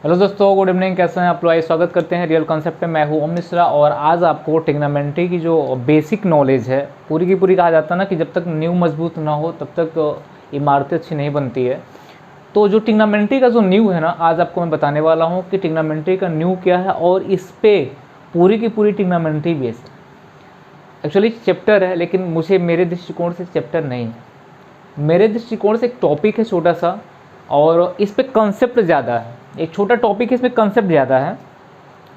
Hello दोस्तों, good evening. कैसे हैं आप लोग? स्वागत करते हैं रियल कॉन्सेप्ट में। मैं हूं ओम मिश्रा और आज आपको ट्रिग्नोमेट्री की जो बेसिक नॉलेज है पूरी की पूरी, कहा जाता है ना कि जब तक नींव मजबूत ना हो तब तक इमारतें अच्छी नहीं बनती है। तो जो ट्रिग्नोमेट्री का जो नींव है ना, आज आपको मैं बताने वाला हूँ कि ट्रिग्नोमेट्री का नींव क्या है और इस पर पूरी की पूरी ट्रिग्नोमेट्री बेस्ड है। एक्चुअली चैप्टर है, लेकिन मेरे दृष्टिकोण से चैप्टर नहीं है। मेरे दृष्टिकोण से एक टॉपिक है छोटा सा और इस पर कंसेप्ट ज़्यादा है। एक छोटा टॉपिक है, इसमें कंसेप्ट ज़्यादा है।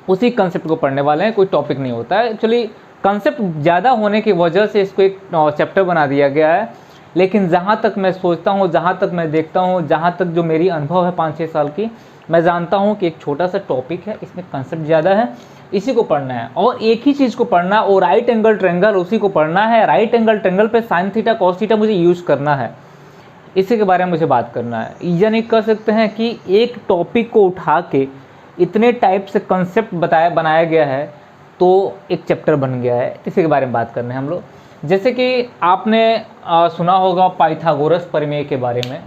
उसी कंसेप्ट को पढ़ने वाले हैं, कोई टॉपिक नहीं होता है। एक्चुअली कंसेप्ट ज़्यादा होने की वजह से इसको एक चैप्टर बना दिया गया है। लेकिन जहाँ तक मैं सोचता हूँ, जहाँ तक मैं देखता हूँ, जहाँ तक जो मेरी अनुभव है 5-6 साल की, मैं जानता हूँ कि एक छोटा सा टॉपिक है, इसमें कंसेप्ट ज़्यादा है, इसी को पढ़ना है और एक ही चीज़ को पढ़ना है। और राइट एंगल ट्रायंगल उसी को पढ़ना है। राइट एंगल ट्रायंगल पे साइन थीटा कॉस थीटा मुझे यूज़ करना है, इसी के बारे में मुझे बात करना है। यानी कह सकते हैं कि एक टॉपिक को उठा के इतने टाइप से कंसेप्ट बनाया गया है तो एक चैप्टर बन गया है। इसी के बारे में बात करना है हम लोग। जैसे कि आपने सुना होगा पाइथागोरस प्रमेय के बारे में।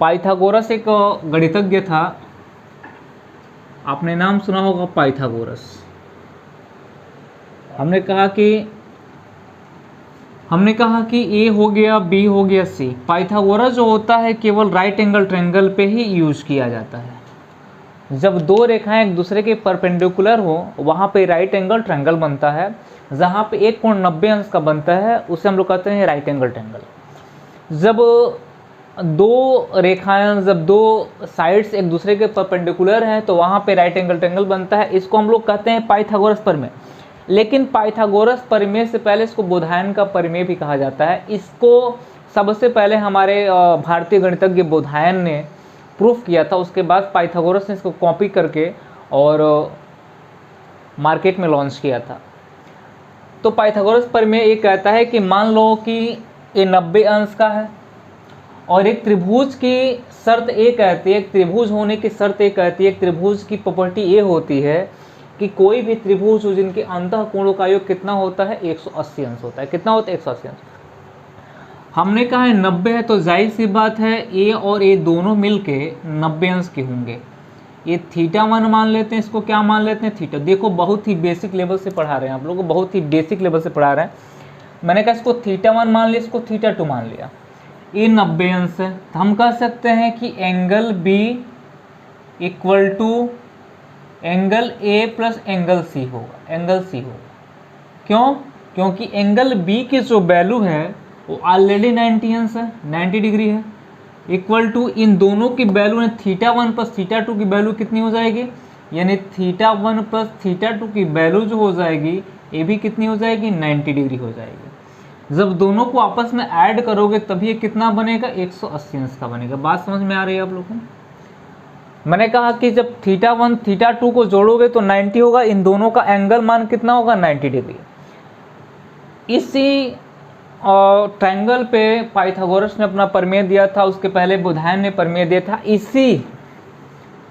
पाइथागोरस एक गणितज्ञ था, आपने नाम सुना होगा पाइथागोरस। हमने कहा कि ए हो गया, बी हो गया, सी। पाइथागोरस जो होता है केवल राइट एंगल ट्रायंगल पे ही यूज किया जाता है। जब दो रेखाएं एक दूसरे के परपेंडिकुलर हो वहाँ पे राइट एंगल ट्रायंगल बनता है। जहाँ पे एक कोण 90 अंश का बनता है उसे हम लोग कहते हैं राइट एंगल ट्रायंगल। जब दो साइड्स एक दूसरे के परपेंडिकुलर हैं तो वहाँ पे राइट एंगल ट्रायंगल बनता है। इसको हम लोग कहते हैं पाइथागोरस प्रमेय। लेकिन पाइथागोरस प्रमेय से पहले इसको बोधायन का प्रमेय भी कहा जाता है। इसको सबसे पहले हमारे भारतीय गणितज्ञ बोधायन ने प्रूफ किया था। उसके बाद पाइथागोरस ने इसको कॉपी करके और मार्केट में लॉन्च किया था। तो पाइथागोरस प्रमेय ये कहता है कि मान लो कि ये 90 अंश का है और एक त्रिभुज की शर्त ये कहती है, एक त्रिभुज होने की शर्त ये कहती है, एक त्रिभुज की प्रॉपर्टी ये होती है कि कोई भी त्रिभुज हो जिनके अंतः कोणों का योग कितना होता है, 180 अंश होता है। कितना होता है? 180 अंश। हमने कहा है 90 है तो जाहिर सी बात है ए और ए दोनों मिलके 90 अंश के होंगे। ये θ1 मान लेते हैं, इसको क्या मान लेते हैं? थीटा। देखो बहुत ही बेसिक लेवल से पढ़ा रहे हैं आप लोगों को, बहुत ही बेसिक लेवल से पढ़ा रहे हैं। मैंने कहा इसको θ1 मान लिया, इसको θ2 मान लिया। ये 90 अंश है तो हम कह सकते हैं कि angle B equal to angle A plus angle C होगा। एंगल सी होगा क्यों? क्योंकि एंगल बी की जो वैल्यू है वो ऑलरेडी 90 अंश है, 90 डिग्री है। इक्वल टू इन दोनों की वैल्यू θ1 प्लस θ2 की वैल्यू कितनी हो जाएगी? यानी θ1 प्लस θ2 की वैल्यू जो हो जाएगी ये भी कितनी हो जाएगी? 90 डिग्री हो जाएगी। जब दोनों को आपस में ऐड करोगे तभी ये कितना बनेगा? 180 अंश का बनेगा। बात समझ में आ रही है आप लोगों को? मैंने कहा कि जब θ1 θ2 को जोड़ोगे तो 90 होगा। इन दोनों का एंगल मान कितना होगा? 90 डिग्री। इसी ट्रायंगल पे पाइथागोरस ने अपना प्रमेय दिया था, उसके पहले बोधायन ने प्रमेय दिया था। इसी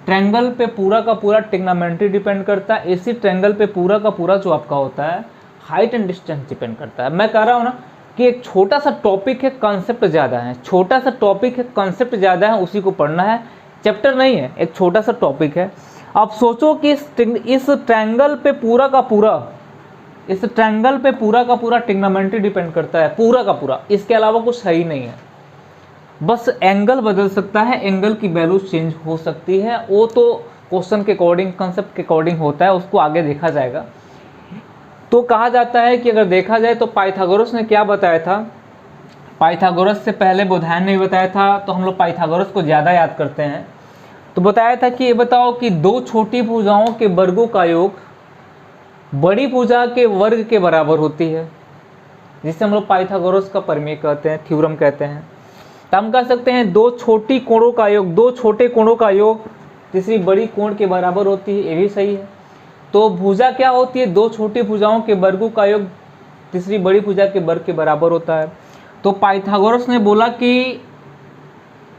ट्रायंगल पे पूरा का पूरा ट्रिग्नोमेट्री डिपेंड करता है। इसी ट्रायंगल पे पूरा का पूरा जो आपका होता है हाइट एंड डिस्टेंस डिपेंड करता है। मैं कह रहा हूँ ना कि एक छोटा सा टॉपिक है, कंसेप्ट ज़्यादा है। छोटा सा टॉपिक है, कंसेप्ट ज़्यादा है, उसी को पढ़ना है। चैप्टर नहीं है, एक छोटा सा टॉपिक है। आप सोचो कि इस ट्रायंगल पे पूरा का पूरा ट्रिग्नोमेट्री डिपेंड करता है, पूरा का पूरा। इसके अलावा कुछ है ही नहीं है। बस एंगल बदल सकता है, एंगल की वैल्यू चेंज हो सकती है। वो तो क्वेश्चन के अकॉर्डिंग, कंसेप्ट के अकॉर्डिंग होता है, उसको आगे देखा जाएगा। तो कहा जाता है कि अगर देखा जाए तो पाइथागोरस ने क्या बताया था, पाइथागोरस से पहले बोधायन ने बताया था, तो हम लोग पाइथागोरस को ज़्यादा याद करते हैं। तो बताया था कि ये बताओ कि दो छोटी भुजाओं के वर्गों का योग बड़ी भुजा के वर्ग के बराबर होती है, जिसे हम लोग पाइथागोरस का प्रमेय कहते हैं, थ्योरम कहते हैं। तो हम कह सकते हैं दो छोटी कोणों का योग, दो छोटे कोणों का योग तीसरी बड़ी कोण के बराबर होती है। ये भी सही है। तो भुजा क्या होती है? दो छोटी भुजाओं के वर्गों का योग तीसरी बड़ी भुजा के वर्ग के बराबर होता है। तो पाइथागोरस ने बोला कि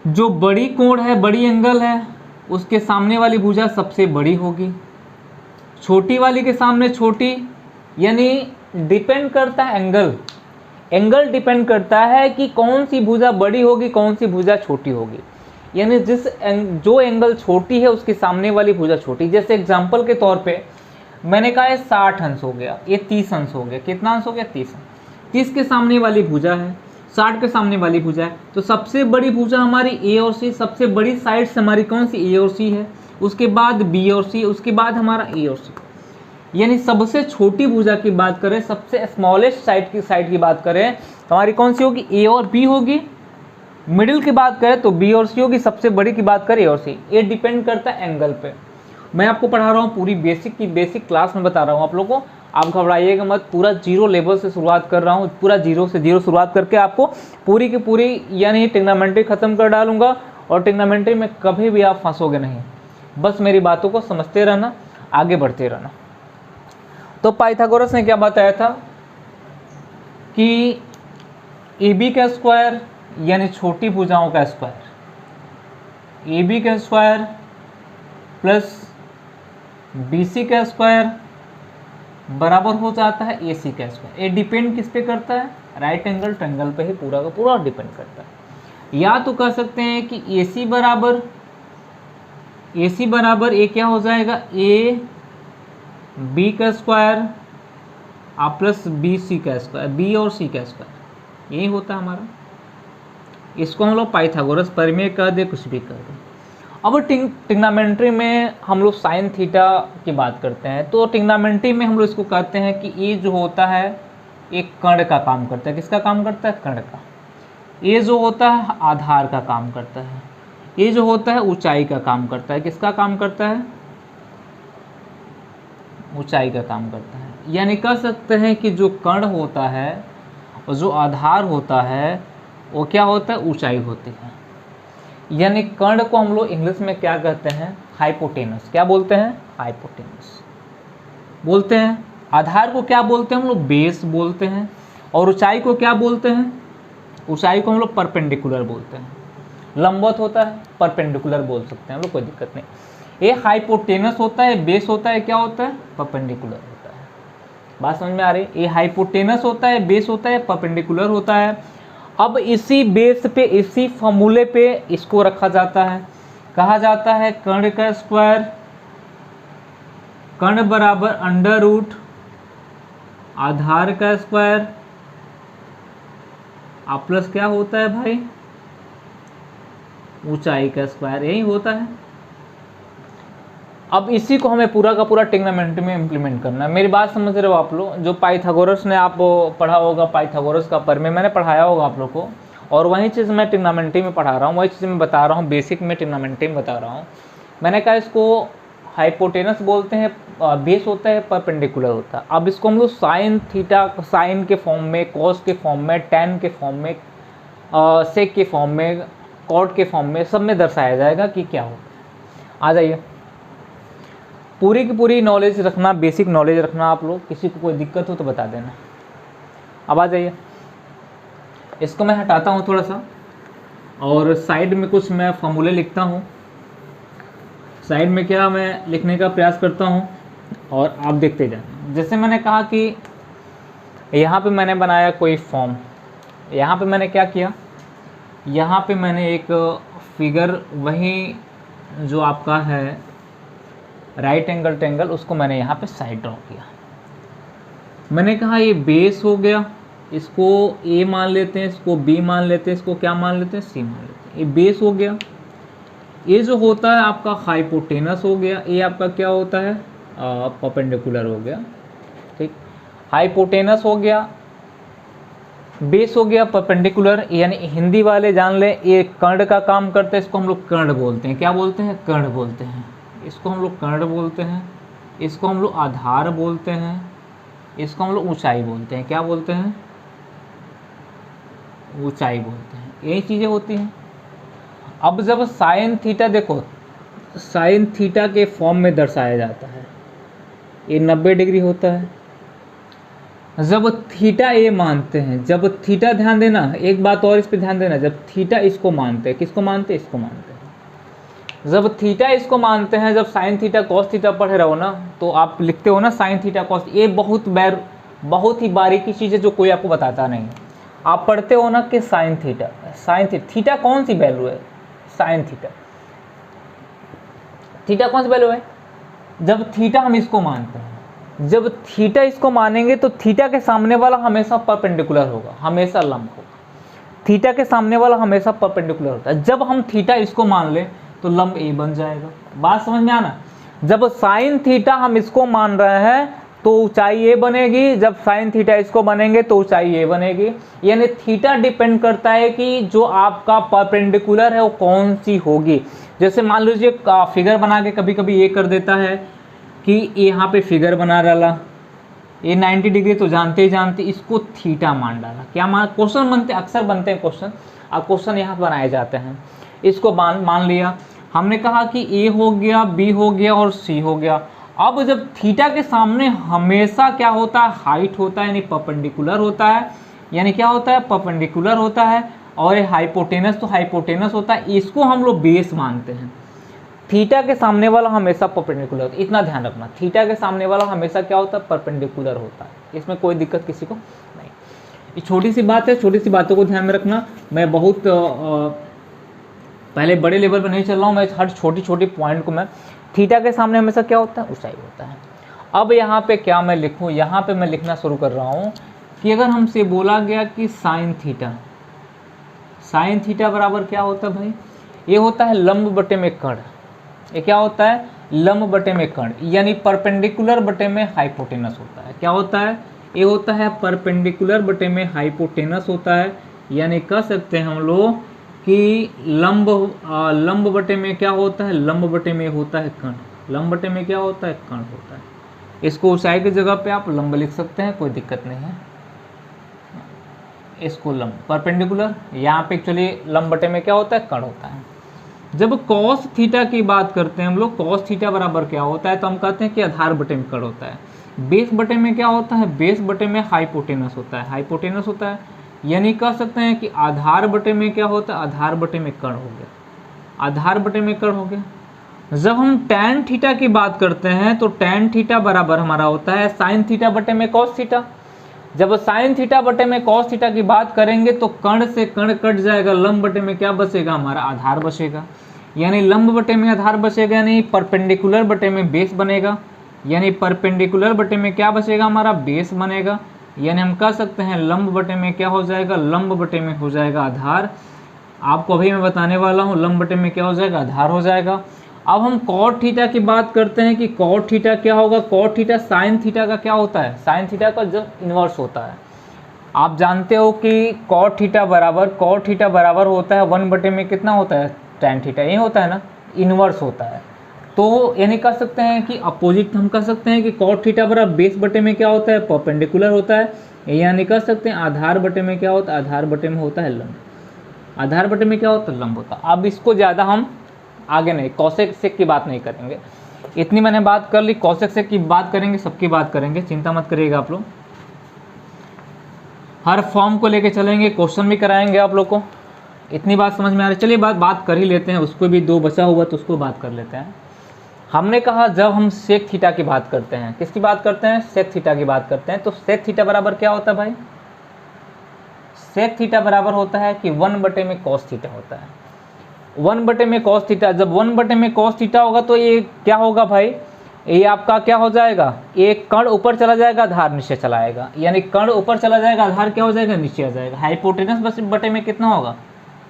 जो बड़ी कोण है, बड़ी एंगल है, उसके सामने वाली भुजा सबसे बड़ी होगी, छोटी वाली के सामने छोटी। यानी डिपेंड करता है एंगल डिपेंड करता है कि कौन सी भुजा बड़ी होगी, कौन सी भुजा छोटी होगी। यानी जो एंगल छोटी है उसके सामने वाली भुजा छोटी। जैसे एग्जांपल के तौर पे मैंने कहा है 60 अंश हो गया, ये 30 अंश हो गया। कितना अंश हो गया? 30 अंश। 30 के सामने वाली भुजा है, 60 के सामने वाली भुजा है, तो सबसे बड़ी भुजा हमारी ए और सी, सबसे बड़ी साइड से हमारी कौन सी? ए और सी है, उसके बाद बी और सी, उसके बाद हमारा ए और सी। यानी सबसे छोटी भुजा की बात करें, सबसे स्मॉलेस्ट साइड की बात करें तो हमारी कौन सी होगी? ए और बी होगी। मिडिल की बात करें तो बी और सी होगी, सबसे बड़ी की बात करें ए और सी। ये डिपेंड करता है एंगल पे। मैं आपको पढ़ा रहा हूँ पूरी बेसिक क्लास में बता रहा हूँ आप लोगों को, आप घबराइएगा मत। पूरा जीरो लेवल से शुरुआत कर रहा हूँ, पूरा जीरो शुरुआत करके आपको पूरी की पूरी यानी ट्रिग्नोमेट्री खत्म कर डालूंगा। और ट्रिग्नोमेट्री में कभी भी आप फंसोगे नहीं, बस मेरी बातों को समझते रहना, आगे बढ़ते रहना। तो पाइथागोरस ने क्या बताया था कि ए बी का स्क्वायर यानी छोटी भुजाओं का स्क्वायर, ए बी का स्क्वायर प्लस बी सी का स्क्वायर बराबर हो जाता है ए सी का स्क्वायर। ये डिपेंड किस पे करता है? राइट एंगल ट्रायंगल पे ही पूरा का पूरा डिपेंड करता है। या तो कह सकते हैं कि ए सी बराबर ए क्या हो जाएगा? ए बी का स्क्वायर आप प्लस बी सी का स्क्वायर, बी और सी का स्क्वायर, यही होता है हमारा। इसको हम लोग पाइथागोरस प्रमेय कह दे, कुछ भी कह दे। अब ट्रिग्नोमेट्री में हम लोग साइन थीटा की बात करते हैं, तो ट्रिग्नोमेट्री में हम लोग इसको कहते हैं कि ये जो होता है एक कर्ण का काम करता है। किसका काम करता है? कर्ण का। ये जो होता है आधार का काम करता है, ये जो होता है ऊंचाई का काम करता है। किसका काम करता है? ऊंचाई का काम करता है। यानी कह सकते हैं कि जो कर्ण होता है और जो आधार होता है वो क्या होता है? ऊंचाई होती है। यानी कर्ण को हम लोग इंग्लिश में क्या कहते हैं? हाइपोटेनस। क्या बोलते हैं? हाइपोटेनस बोलते हैं। आधार को क्या बोलते हैं हम लोग? बेस बोलते हैं। और ऊंचाई को क्या बोलते हैं? ऊंचाई को हम लोग परपेंडिकुलर बोलते हैं। लंबवत होता है, परपेंडिकुलर बोल सकते हैं हम लोग, कोई दिक्कत नहीं। ये हाइपोटेनस होता है, बेस होता है, क्या होता है? परपेंडिकुलर होता है। बात समझ में आ रही है? ये हाइपोटेनस होता है, बेस होता है, परपेंडिकुलर होता है। अब इसी बेस पे, इसी फॉर्मूले पे इसको रखा जाता है, कहा जाता है कर्ण का स्क्वायर, कर्ण बराबर अंडर रूट आधार का स्क्वायर आप प्लस क्या होता है भाई? ऊंचाई का स्क्वायर, यही होता है। अब इसी को हमें पूरा का पूरा ट्रिग्नोमेट्री में इम्प्लीमेंट करना है। मेरी बात समझ रहे हो आप लोग? जो पाइथागोरस ने आप पढ़ा होगा, पाइथागोरस का प्रमेय मैंने पढ़ाया होगा आप लोग को, और वही चीज़ मैं ट्रिग्नोमेट्री में पढ़ा रहा हूँ, वही चीज़ मैं बता रहा हूँ, बेसिक में ट्रिग्नोमेट्री में बता रहा हूँ। मैंने कहा इसको हाइपोटेनस बोलते हैं, बेस होता है, परपेंडिकुलर होता है। अब इसको हम लोग साइन थीटा, साइन के फॉर्म में, कॉस के फॉर्म में, टैन के फॉर्म में, सेक के फॉर्म में, कॉट के फॉर्म में, सब में दर्शाया जाएगा कि क्या होता है। आ जाइए, पूरी की पूरी नॉलेज रखना, बेसिक नॉलेज रखना आप लोग। किसी को कोई दिक्कत हो तो बता देना। अब आ जाइए, इसको मैं हटाता हूँ थोड़ा सा, और साइड में कुछ मैं फॉर्मूले लिखता हूँ। साइड में क्या मैं लिखने का प्रयास करता हूँ और आप देखते जाना। जैसे मैंने कहा कि यहाँ पे मैंने बनाया कोई फॉर्म, यहाँ पे मैंने क्या किया, यहाँ पे मैंने एक फिगर, वही जो आपका है राइट एंगल ट्रायंगल, उसको मैंने यहाँ पे साइड ड्रॉ किया। मैंने कहा ये बेस हो गया, इसको ए मान लेते हैं, इसको बी मान लेते हैं, इसको क्या मान लेते हैं? सी मान लेते हैं। ये बेस हो गया। ये जो होता है आपका हाइपोटेनस हो गया। ये आपका क्या होता है? परपेंडिकुलर हो गया। ठीक, हाइपोटेनस हो गया, बेस हो गया, परपेंडिकुलर। यानी हिंदी वाले जान ले, ये कर्ण का काम करते हैं, इसको हम लोग कर्ण बोलते हैं। क्या बोलते हैं? कर्ण बोलते हैं। इसको हम लोग कर्ण बोलते हैं, इसको हम लोग आधार बोलते हैं, इसको हम लोग ऊंचाई बोलते हैं। क्या बोलते हैं? ऊंचाई बोलते हैं। यही चीज़ें होती हैं। अब जब साइन थीटा, देखो साइन थीटा के फॉर्म में दर्शाया जाता है, ये 90 डिग्री होता है। जब थीटा ए मानते हैं, जब थीटा, ध्यान देना एक बात और इस पे ध्यान देना, जब थीटा इसको मानते हैं, किसको मानते हैं? इसको मानते हैं। जब थीटा इसको मानते हैं, जब साइन थीटा कॉस थीटा पढ़ रहे हो ना, तो आप लिखते हो ना साइन थीटा कॉस। ये बहुत ही बारीकी चीज़ है जो कोई आपको बताता नहीं। आप पढ़ते हो ना कि साइन थीटा, थीटा कौन सी वैल्यू है? Sine theta. थीटा कौन सी वैल्यू है? जब थीटा हम इसको मानते हैं, जब थीटा इसको मानेंगे तो थीटा के सामने वाला हमेशा परपेंडिकुलर होगा, हमेशा लंब होगा। थीटा के सामने वाला हमेशा परपेंडिकुलर होता है। जब हम थीटा इसको मान ले तो लंब ए बन जाएगा। बात समझ में आना? जब साइन थीटा हम इसको मान रहे हैं तो ऊंचाई ए बनेगी, जब साइन थीटा इसको बनेंगे तो ऊंचाई ए बनेगी। यानी थीटा डिपेंड करता है कि जो आपका परपेंडिकुलर है वो कौन सी होगी। जैसे मान लीजिए फिगर बना के कभी कभी ये कर देता है कि यहाँ पे फिगर बना डाला, ये 90 डिग्री तो जानते ही जानते, इसको थीटा मान डाला। क्या मान? क्वेश्चन बनते, अक्सर बनते हैं क्वेश्चन, और क्वेश्चन यहाँ बनाए जाते हैं। इसको मान लिया, हमने कहा कि ए हो गया, बी हो गया और सी हो गया। अब जब थीटा के सामने हमेशा क्या होता है? हाइट होता है, यानी परपेंडिकुलर होता है। यानी क्या होता है? परपेंडिकुलर होता है। और ये हाइपोटेनस तो हाइपोटेनस होता है, इसको हम लोग बेस मानते हैं। थीटा के सामने वाला हमेशा परपेंडिकुलर होता है, इतना ध्यान रखना। थीटा के सामने वाला हमेशा क्या होता है? परपेंडिकुलर होता है। इसमें कोई दिक्कत किसी को नहीं। ये छोटी सी बात है, छोटी सी बातों को ध्यान में रखना। मैं बहुत पहले बड़े लेवल पर नहीं चल रहा हूँ, मैं हर छोटी छोटी पॉइंट को मैं, थीटा के सामने हमेशा क्या होता है? ऊंचाई होता है। अब यहाँ पे क्या मैं लिखूँ? यहाँ पे मैं लिखना शुरू कर रहा हूँ कि अगर हमसे बोला गया कि साइन थीटा, साइन थीटा बराबर क्या होता है भाई? ये होता है लंब बटे में कर्ण। ये क्या होता है? लंब बटे में कर्ण, यानी परपेंडिकुलर बटे में हाइपोटेनस होता है। क्या होता है? ये होता है परपेंडिकुलर बटे में हाइपोटेनस होता है। यानी कह सकते हैं हम लोग कि लंब बटे में क्या होता है? लंब बटे में होता है कर्ण। लंब बटे में क्या होता है? कर्ण होता है। इसको ऊंचाई की जगह पे आप लंब लिख सकते हैं, कोई दिक्कत नहीं है। इसको लंब, परपेंडिकुलर, यहाँ पे एक्चुअली लंब बटे में क्या होता है? कर्ण होता है। जब कॉस थीटा की बात करते हैं हम लोग, कॉस थीटा बराबर क्या होता है? तो हम कहते हैं कि आधार बटे में कर्ण होता है। बेस बटे में क्या होता है? बेस बटे में हाइपोटेनस होता है, हाइपोटेनस होता है। यानी कह सकते हैं कि आधार बटे में क्या होता है? आधार बटे में कर्ण हो गया, आधार बटे में कर्ण हो गया। जब हम टैन थीटा की बात करते हैं तो टैन थीटा बराबर हमारा होता है साइन थीटा बटे में कॉस थीटा। जब साइन थीटा बटे में कॉस थीटा की बात करेंगे तो कर्ण से कर्ण कट जाएगा, लंब बटे में क्या बचेगा? हमारा आधार बचेगा। यानी लंब बटे में आधार बचेगा, यानी परपेंडिकुलर बटे में बेस बनेगा। यानी परपेंडिकुलर बटे में क्या बचेगा? हमारा बेस बनेगा। यानी हम कह सकते हैं लंब बटे में क्या हो जाएगा? लंब बटे में हो जाएगा आधार। आपको अभी मैं बताने वाला हूँ, लंब बटे में क्या हो जाएगा? आधार हो जाएगा। अब हम कॉट थीटा की बात करते हैं कि कॉट थीटा क्या होगा? कॉट थीटा साइन थीटा का क्या होता है? साइन थीटा का जब इन्वर्स होता है। आप जानते हो कि कॉट थीटा बराबर होता है 1 बटे में कितना होता है? Tan theta. ये होता है ना, इन्वर्स होता है। तो यानी कह सकते हैं कि अपोजिट हम कह सकते हैं कि कॉट थीटा बराबर बेस बटे में क्या होता है? परपेंडिकुलर होता है। यानी कह सकते हैं आधार बटे में क्या होता है? आधार बटे में होता है लंब। आधार बटे में क्या होता है? लंब होता है। अब इसको ज़्यादा हम आगे नहीं, कॉसेक सेक की बात नहीं करेंगे, इतनी मैंने बात कर ली। कॉसेक सेक की बात करेंगे, सबकी बात करेंगे, चिंता मत करिएगा आप लोग। हर फॉर्म को लेके चलेंगे, क्वेश्चन भी कराएंगे आप लोग को। इतनी बात समझ में आ रही? चलिए बात कर ही लेते हैं, उसको भी 2 बचा हुआ तो उसको बात कर लेते हैं। हमने कहा जब हम सेक थीटा की बात करते हैं, किसकी बात करते हैं? सेक थीटा की बात करते हैं। तो सेक थीटा बराबर क्या होता है भाई? सेक थीटा बराबर होता है कि 1 बटे में कॉस थीटा होता है। 1 बटे में कॉस थीटा, जब 1 बटे में कॉस थीटा होगा तो ये क्या होगा भाई? ये आपका क्या हो जाएगा? एक कर्ण ऊपर चला जाएगा, आधार नीचे चला आएगा। यानी कर्ण ऊपर चला जाएगा, आधार क्या हो जाएगा? नीचे आ जाएगा। हाइपोटेनस बटे में कितना होगा?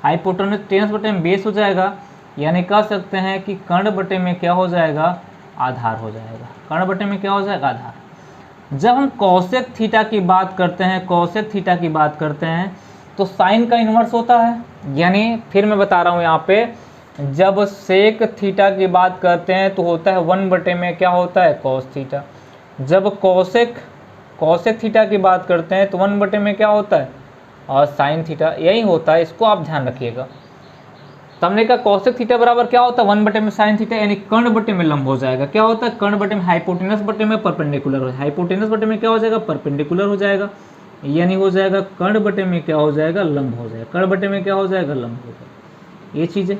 हाइपोटेनस बटे में बेस हो जाएगा। यानी कह सकते हैं कि कर्ण बटे में क्या हो जाएगा? आधार हो जाएगा। कर्ण बटे में क्या हो जाएगा? आधार। जब हम कॉसेक थीटा की बात करते हैं, कॉसेक थीटा की बात करते हैं तो साइन का इन्वर्स होता है। यानी फिर मैं बता रहा हूँ यहाँ पे, जब सेक थीटा की बात करते हैं तो होता है 1 बटे में क्या होता है? Cos theta. जब कॉसेक थीटा की बात करते हैं तो 1 बटे में क्या होता है? और साइन थीटा, यही होता है, इसको आप ध्यान रखिएगा। तो हमने कहा कॉसेक थीटा बराबर क्या होता है? 1 बटे में साइन थीटा, यानी कर्ण बटे में लंब हो जाएगा। क्या होता है? कर्ण बटे में हाइपोटेनस बटे में परपेंडिकुलर हो, हाइपोटेनस बटे में क्या हो जाएगा? परपेंडिकुलर हो जाएगा। यानी हो जाएगा कर्ण बटे में क्या हो जाएगा? लंब हो जाएगा। कर्ण बटे में क्या हो जाएगा? लंब हो जाएगा। ये चीज़ है,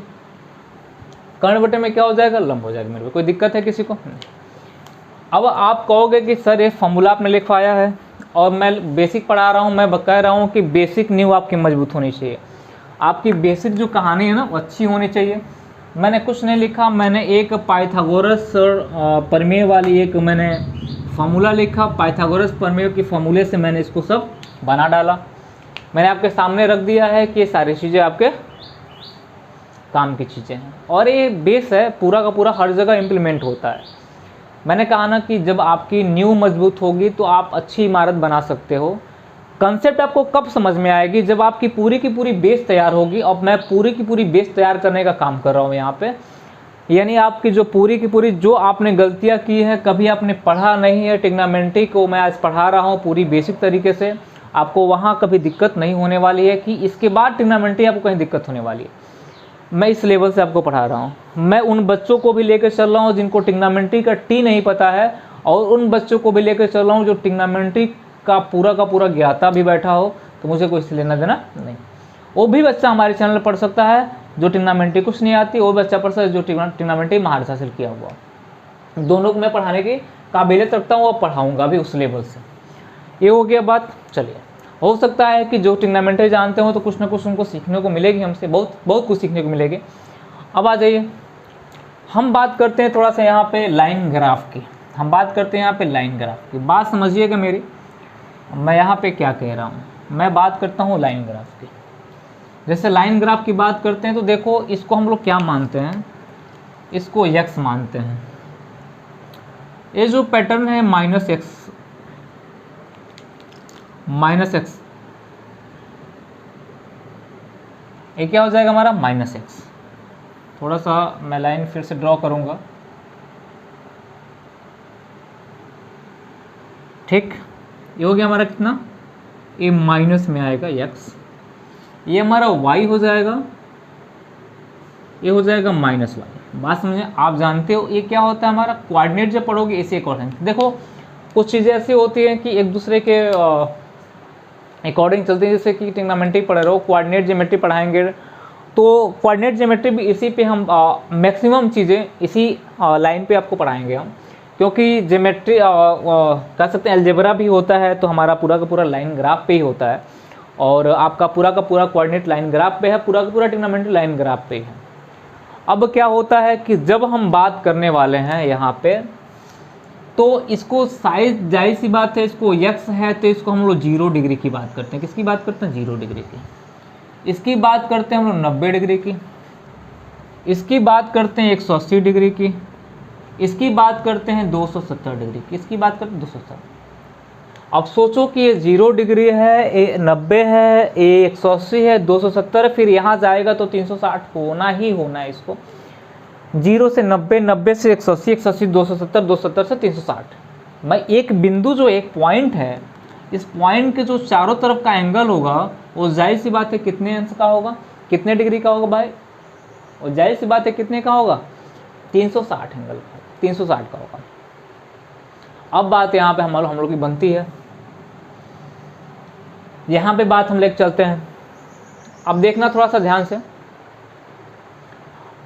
कर्ण बटे में क्या हो जाएगा? लंब हो जाएगा। मेरे को कोई दिक्कत है किसी को? अब आप कहोगे कि सर ये फॉर्मूला आपने लिखवाया है और मैं बेसिक पढ़ा रहा हूँ, मैं कह रहा हूँ कि बेसिक नींव आपकी मजबूत होनी चाहिए। आपकी बेसिक जो कहानी है ना वो अच्छी होनी चाहिए। मैंने कुछ नहीं लिखा, मैंने एक पाइथागोरस प्रमेय वाली एक मैंने फार्मूला लिखा, पाइथागोरस प्रमेय के फार्मूले से मैंने इसको सब बना डाला। मैंने आपके सामने रख दिया है कि ये सारी चीज़ें आपके काम की चीज़ें हैं और ये बेस है, पूरा का पूरा हर जगह इम्प्लीमेंट होता है। मैंने कहा ना कि जब आपकी नींव मजबूत होगी तो आप अच्छी इमारत बना सकते हो। कंसेप्ट आपको कब समझ में आएगी? जब आपकी पूरी की पूरी बेस तैयार होगी। अब मैं पूरी की पूरी बेस तैयार करने का काम कर रहा हूँ यहाँ पे, यानी आपकी जो पूरी की पूरी जो आपने गलतियाँ की है, कभी आपने पढ़ा नहीं है ट्रिग्नोमेट्री को, मैं आज पढ़ा रहा हूँ पूरी बेसिक तरीके से, आपको वहाँ कभी दिक्कत नहीं होने वाली है कि इसके बाद ट्रिग्नोमेट्री आपको कहीं दिक्कत होने वाली है। मैं इस लेवल से आपको पढ़ा रहा हूँ। मैं उन बच्चों को भी लेकर चल रहा हूँ जिनको ट्रिग्नोमेट्री का टी नहीं पता है, और उन बच्चों को भी लेकर चल रहा हूँ जो ट्रिग्नोमेट्री का पूरा ज्ञाता भी बैठा हो, तो मुझे कोई इससे लेना देना नहीं। वो भी बच्चा हमारे चैनल पर पढ़ सकता है जो ट्रिग्नोमेट्री कुछ नहीं आती, वो बच्चा पढ़ सकता है जो ट्रिग्नोमेट्री महारत हासिल किया हुआ। दोनों को मैं पढ़ाने की काबिलियत रखता हूँ और पढ़ाऊँगा भी उस लेवल से। ये हो गया बात। चलिए, हो सकता है कि जो ट्रिग्नोमेट्री जानते हो तो कुछ ना कुछ उनको सीखने को मिलेगी, हमसे बहुत कुछ सीखने को मिलेगी। अब आ जाइए, हम बात करते हैं थोड़ा सा यहाँ पे लाइन ग्राफ की। हम बात करते हैं यहाँ पे लाइन ग्राफ की। बात समझिएगा मेरी, मैं यहाँ पे क्या कह रहा हूँ। मैं बात करता हूँ लाइन ग्राफ की। जैसे लाइन ग्राफ की बात करते हैं तो देखो, इसको हम लोग क्या मानते हैं, इसको x मानते हैं। ये जो पैटर्न है माइनस एक्स, ये क्या हो जाएगा हमारा -x। थोड़ा सा मैं लाइन फिर से ड्रॉ करूंगा, ठीक। ये हो गया हमारा कितना, ये माइनस में आएगा x, ये हमारा y हो जाएगा, ये हो जाएगा -y। बात समझे? आप जानते हो ये क्या होता है हमारा कोऑर्डिनेट, जब पढ़ोगे इसे अकॉर्डिंग। देखो कुछ चीज़ें ऐसी होती हैं कि एक दूसरे के अकॉर्डिंग चलती है। जैसे कि ट्रिग्नोमेट्री पढ़ रहे हो, कोऑर्डिनेट ज्योमेट्री पढ़ाएंगे तो कोऑर्डिनेट ज्योमेट्री भी इसी पे हम मैक्सिमम चीज़ें इसी लाइन पे आपको पढ़ाएंगे हम, क्योंकि ज्योमेट्री कह सकते हैं अलजेब्रा भी होता है तो हमारा पूरा का पूरा लाइन ग्राफ पे ही होता है, और आपका पूरा का पूरा कोऑर्डिनेट लाइन ग्राफ पे है, पूरा का पूरा ट्रिग्नोमेट्री लाइन ग्राफ पे है। अब क्या होता है कि जब हम बात करने वाले हैं यहाँ पे, तो इसको साइज जाहिर सी बात है, इसको x है तो इसको हम लोग 0 डिग्री की बात करते हैं। किसकी बात करते हैं? 0 डिग्री की। इसकी बात करते हैं हम लोग 90 डिग्री की। इसकी बात करते हैं 180 डिग्री की। इसकी बात करते हैं 270 डिग्री की। इसकी बात करते हैं 270। अब सोचो कि ये 0 डिग्री है, ये 90 है, ये 180 है, 270, फिर यहाँ जाएगा तो 360 होना ही होना है इसको। 0 से 90, 90 से 180, 180 270, 270 से 360। मैं एक बिंदु जो एक पॉइंट है, इस पॉइंट के जो चारों तरफ का एंगल होगा वो जाहिर सी बात है कितने अंश का होगा, कितने डिग्री का होगा भाई? और जाहिर सी बात है कितने का होगा? 360 एंगल का, 360 का होगा। अब बात यहाँ पे हम लोग की बनती है, यहाँ पे बात हम लेके चलते हैं। अब देखना थोड़ा सा ध्यान से,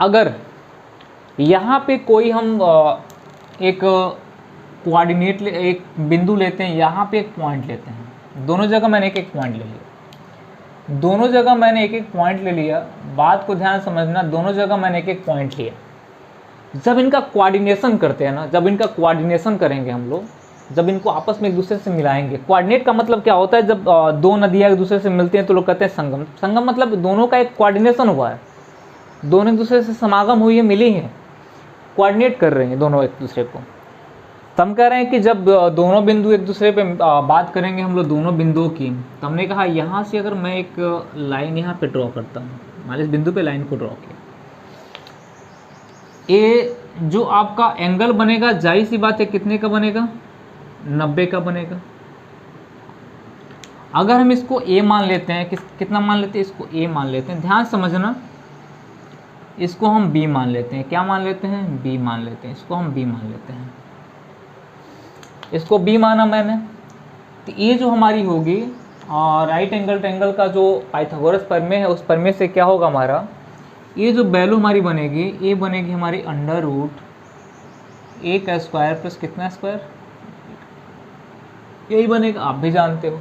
अगर यहाँ पे कोई हम एक कोऑर्डिनेट एक बिंदु लेते हैं, यहाँ पे एक पॉइंट लेते हैं, दोनों जगह मैंने एक एक पॉइंट ले लिया, दोनों जगह मैंने एक एक पॉइंट ले लिया। बात को ध्यान समझना, दोनों जगह मैंने एक एक पॉइंट लिया। जब इनका कोऑर्डिनेशन करते हैं ना, जब इनका कोऑर्डिनेशन करेंगे हम लोग, जब इनको आपस में एक दूसरे से मिलाएंगे। कोऑर्डिनेट का मतलब क्या होता है? जब दो नदियाँ एक दूसरे से मिलती हैं तो लोग कहते हैं संगम। संगम मतलब दोनों का एक कोऑर्डिनेशन हुआ है, दोनों एक दूसरे से समागम हुई है, मिली है, कोऑर्डिनेट कर रहे हैं दोनों एक दूसरे को। तो हम कह रहे हैं कि जब दोनों बिंदु एक दूसरे पे बात करेंगे हम लोग दोनों बिंदुओं की, तो हमने कहा यहाँ से अगर मैं एक लाइन यहाँ पे ड्रॉ करता हूँ, मान लीजिए इस बिंदु पे लाइन को ड्रॉ किया, ये जो आपका एंगल बनेगा जाहिर सी बात है कितने का बनेगा? 90 का बनेगा। अगर हम इसको a मान लेते हैं, कितना मान लेते हैं? इसको a मान लेते हैं, ध्यान समझना। इसको हम b मान लेते हैं, क्या मान लेते हैं? b मान लेते हैं, इसको हम b मान लेते हैं, इसको b माना मैंने। तो ये जो हमारी होगी राइट एंगल ट्रायंगल का जो पाइथागोरस प्रमेय है, उस प्रमेय से क्या होगा हमारा, ये जो वैल्यू हमारी बनेगी, ये बनेगी हमारी √a का स्क्वायर प्लस कितना स्क्वायर, यही बनेगा, आप भी जानते हो।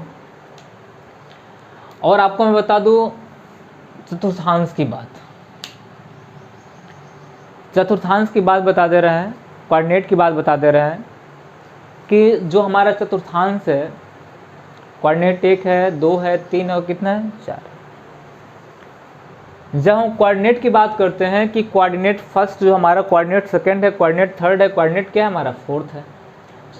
और आपको मैं बता दूं, चतुर्थांश की बात बता दे रहे हैं, कोऑर्डिनेट की बात बता दे रहे हैं कि जो हमारा चतुर्थांश है, कोऑर्डिनेट 1 है, 2 है, 3 और कितना है 4। जब हम कोऑर्डिनेट की बात करते हैं कि कोऑर्डिनेट फर्स्ट जो हमारा, कोऑर्डिनेट सेकंड है, कोऑर्डिनेट थर्ड है, कोऑर्डिनेट क्या है हमारा फोर्थ है।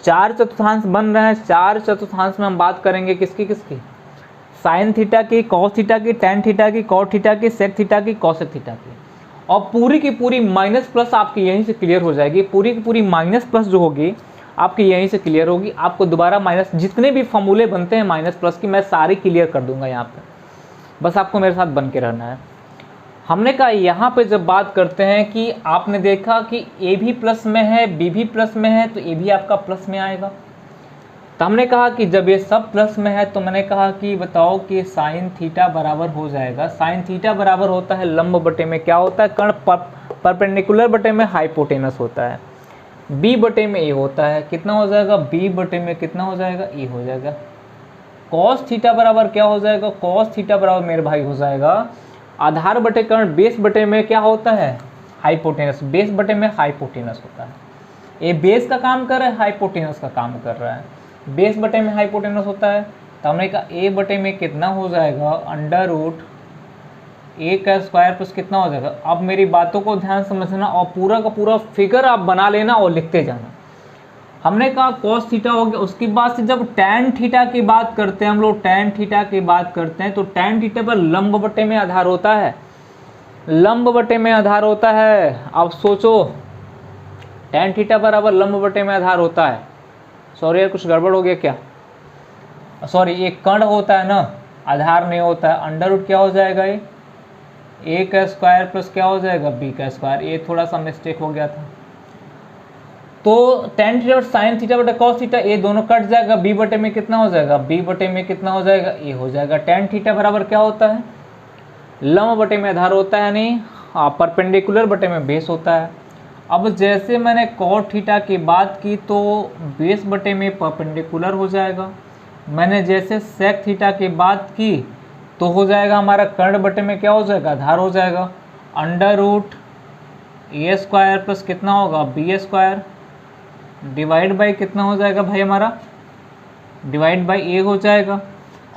4 चतुर्थांश बन रहे हैं। 4 चतुर्थांश में हम बात करेंगे किसकी किसकी, साइन थीटा की, कॉस थीटा की, टेन थीटा की, कॉट थीटा की, सेक थीटा की, कॉसेक थीटा की। और पूरी की पूरी माइनस प्लस आपकी यहीं से क्लियर हो जाएगी। पूरी की पूरी माइनस प्लस जो होगी आपकी यहीं से क्लियर होगी। आपको दोबारा माइनस, जितने भी फॉर्मूले बनते हैं माइनस प्लस की, मैं सारी क्लियर कर दूंगा यहाँ पे, बस आपको मेरे साथ बन के रहना है। हमने कहा यहाँ पे जब बात करते हैं कि आपने देखा कि ए भी प्लस में है, बी भी प्लस में है, तो ए भी आपका प्लस में आएगा। तो हमने कहा कि जब ये सब प्लस में है तो मैंने कहा कि बताओ कि साइन थीटा बराबर हो जाएगा, साइन थीटा बराबर होता है लंब बटे में क्या होता है, कर्ण परपेंडिकुलर बटे में हाइपोटेनस होता है। बी बटे में ए होता है, कितना हो जाएगा, बी बटे में कितना हो जाएगा, ए हो जाएगा। कॉस थीटा बराबर क्या हो जाएगा, कॉस थीटा बराबर मेरे भाई हो जाएगा आधार बटे कर्ण बेस बटे में क्या होता है, हाइपोटेनस। बेस बटे में हाइपोटेनस होता है। ए बेस का काम कर रहा है, हाइपोटेनस का काम कर रहा है। बेस बटे में हाइपोटेनस होता है। तो हमने कहा ए बटे में कितना हो जाएगा, अंडर रूट ए का स्क्वायर प्लस कितना हो जाएगा। अब मेरी बातों को ध्यान समझना और पूरा का पूरा फिगर आप बना लेना और लिखते जाना। हमने कहा कॉस थीटा हो गया। उसके बाद से जब टैन थीटा की बात करते हैं हम लोग, टैन थीटा की बात करते हैं तो टैन थीटा पर लंब बटे में आधार होता है, लंब बटे में आधार होता है। अब सोचो टैन थीटा बराबर लंब बटे में आधार होता है। सॉरी यार कुछ गड़बड़ हो गया क्या, सॉरी एक कर्ण होता है ना, आधार नहीं होता है। अंडर रूट क्या हो जाएगा, ये ए का स्क्वायर प्लस क्या हो जाएगा, बी का स्क्वायर। ये थोड़ा सा मिस्टेक हो गया था। तो टेन थीटा और साइन थीटा बटे कॉस थीटा, ये दोनों कट जाएगा। बी बटे में कितना हो जाएगा, बी बटे में कितना हो जाएगा, ए हो जाएगा। टेन थीटा बराबर क्या होता है, लंब बटे में आधार होता है, नहीं परपेंडिकुलर बटे में बेस होता है। अब जैसे मैंने कॉट थीटा की बात की तो बेस बटे में परपेंडिकुलर हो जाएगा। मैंने जैसे सेक थीटा की बात की तो हो जाएगा हमारा कर्ण बटे में क्या हो जाएगा, आधार हो जाएगा। Under root A square plus कितना होगा, बी स्क्वायर डिवाइड बाई कितना हो जाएगा भाई हमारा, डिवाइड बाई ए हो जाएगा।